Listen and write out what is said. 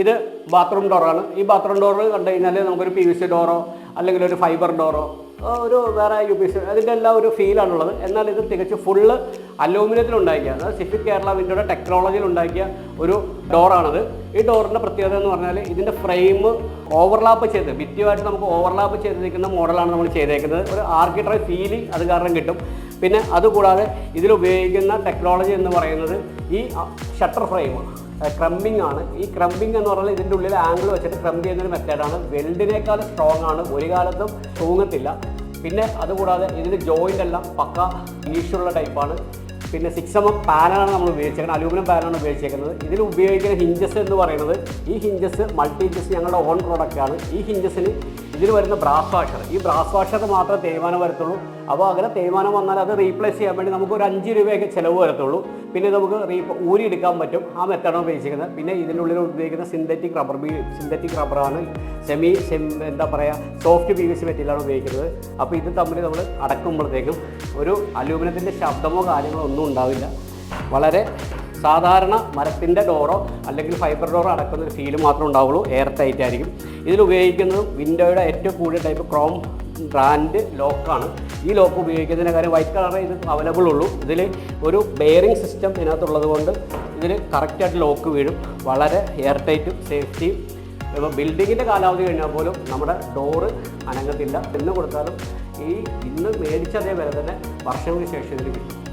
ഇത് ബാത്റൂം ഡോറാണ്. ഈ ബാത്റൂം ഡോറ് കണ്ടു കഴിഞ്ഞാൽ നമുക്കൊരു PVC ഡോറോ അല്ലെങ്കിൽ ഒരു ഫൈബർ ഡോറോ ഒരു വേറെ UPC അതിൻ്റെ എല്ലാം ഒരു ഫീലാണുള്ളത്. എന്നാൽ ഇത് തികച്ച് ഫുള്ള് അലൂമിനിയത്തിൽ ഉണ്ടാക്കിയ, അതായത് സിഫിക് കേരള വിൻഡോയുടെ ടെക്നോളജിയിൽ ഉണ്ടാക്കിയ ഒരു ഡോറാണത്. ഈ ഡോറിൻ്റെ പ്രത്യേകത എന്ന് പറഞ്ഞാൽ ഇതിൻ്റെ ഫ്രെയിം ഓവർലാപ്പ് ചെയ്ത് ഭിത്തിയുമായിട്ട് നമുക്ക് ഓവർലാപ്പ് ചെയ്തിരിക്കുന്ന മോഡലാണ് നമ്മൾ ചെയ്തേക്കുന്നത്. ഒരു ആർക്കിടെക്ചർ ഫീല് അത് കാരണം കിട്ടും. പിന്നെ അതുകൂടാതെ ഇതിൽ ഉപയോഗിക്കുന്ന ടെക്നോളജി എന്ന് പറയുന്നത് ഈ ഷട്ടർ ഫ്രെയിം ക്രംബിംഗ് ആണ്. ഈ ക്രംബിംഗ് എന്ന് പറഞ്ഞാൽ ഇതിൻ്റെ ഉള്ളിൽ ആംഗിൾ വെച്ചിട്ട് ക്രംബ് ചെയ്യുന്നൊരു മെത്തേഡാണ്. വെൽഡിനേക്കാൾ സ്ട്രോങ് ആണ്, ഒരു കാലത്തും തൂങ്ങത്തില്ല. പിന്നെ അതുകൂടാതെ ഇതിൻ്റെ ജോയിൻ്റ് എല്ലാം പക്ക ഈഷുള്ള ടൈപ്പാണ്. പിന്നെ 6mm പാനലാണ് നമ്മൾ ഉപയോഗിച്ചേക്കുന്നത്, അലൂമിനിയം പാനലാണ് ഉപയോഗിച്ചേക്കുന്നത്. ഇതിൽ ഉപയോഗിക്കുന്ന ഹിഞ്ചസ് എന്ന് പറയുന്നത് ഈ ഹിഞ്ചസ് മൾട്ടി ഹിഞ്ചസ് ഞങ്ങളുടെ ഓൺ പ്രോഡക്റ്റാണ്. ഈ ഹിഞ്ചസിന് ഇതിൽ വരുന്ന ബ്രാസ് വാഷർ, ഈ ബ്രാസ് വാഷർ മാത്രമേ തേയ്മാനം വരത്തുള്ളൂ. അപ്പോൾ അങ്ങനെ തേയ്മാനം വന്നാൽ അത് റീപ്ലേസ് ചെയ്യാൻ വേണ്ടി നമുക്ക് ഒരു 5 രൂപയൊക്കെ ചിലവ് വരത്തുള്ളൂ. പിന്നെ നമുക്ക് ഊരി എടുക്കാൻ പറ്റും. ആ മെത്തേഡാണ് ഉപയോഗിച്ചിരിക്കുന്നത്. പിന്നെ ഇതിൻ്റെ ഉള്ളിൽ ഉപയോഗിക്കുന്ന സിന്തറ്റിക് റബ്ബറാണ്. എന്താ പറയുക, സോഫ്റ്റ് PVC മെറ്റീരിയലാണ് ഉപയോഗിക്കുന്നത്. അപ്പോൾ ഇത് തമ്മിൽ നമ്മൾ അടക്കുമ്പോഴത്തേക്കും ഒരു അലൂമിനിയത്തിൻ്റെ ശബ്ദമോ കാര്യങ്ങളോ ഒന്നും ഉണ്ടാവില്ല. വളരെ സാധാരണ മരത്തിൻ്റെ ഡോറോ അല്ലെങ്കിൽ ഫൈബർ ഡോറോ അടക്കുന്ന ഒരു ഫീല് മാത്രമേ ഉണ്ടാവുള്ളൂ. എയർ ടൈറ്റ് ആയിരിക്കും. ഇതിൽ ഉപയോഗിക്കുന്നതും വിൻഡോയുടെ ഏറ്റവും കൂടിയ ടൈപ്പ് ക്രോം ബ്രാൻഡ് ലോക്കാണ്. ഈ ലോക്ക് ഉപയോഗിക്കുന്നതിൻ്റെ കാര്യം വൈറ്റ് കളറേ ഇത് അവൈലബിൾ ഉള്ളൂ. ഇതിൽ ഒരു ബെയറിംഗ് സിസ്റ്റം ഇതിനകത്തുള്ളത് കൊണ്ട് ഇതിൽ കറക്റ്റായിട്ട് ലോക്ക് വീഴും. വളരെ എയർ ടൈറ്റും സേഫ്റ്റിയും. ഇപ്പോൾ ബിൽഡിങ്ങിൻ്റെ കാലാവധി കഴിഞ്ഞാൽ പോലും നമ്മുടെ ഡോറ് അനങ്ങത്തില്ല. എന്ന് കൊടുത്താലും ഇന്ന് മേടിച്ചതേ വില തന്നെ വർഷങ്ങൾക്ക് ശേഷം ഇതിൽ കിട്ടും.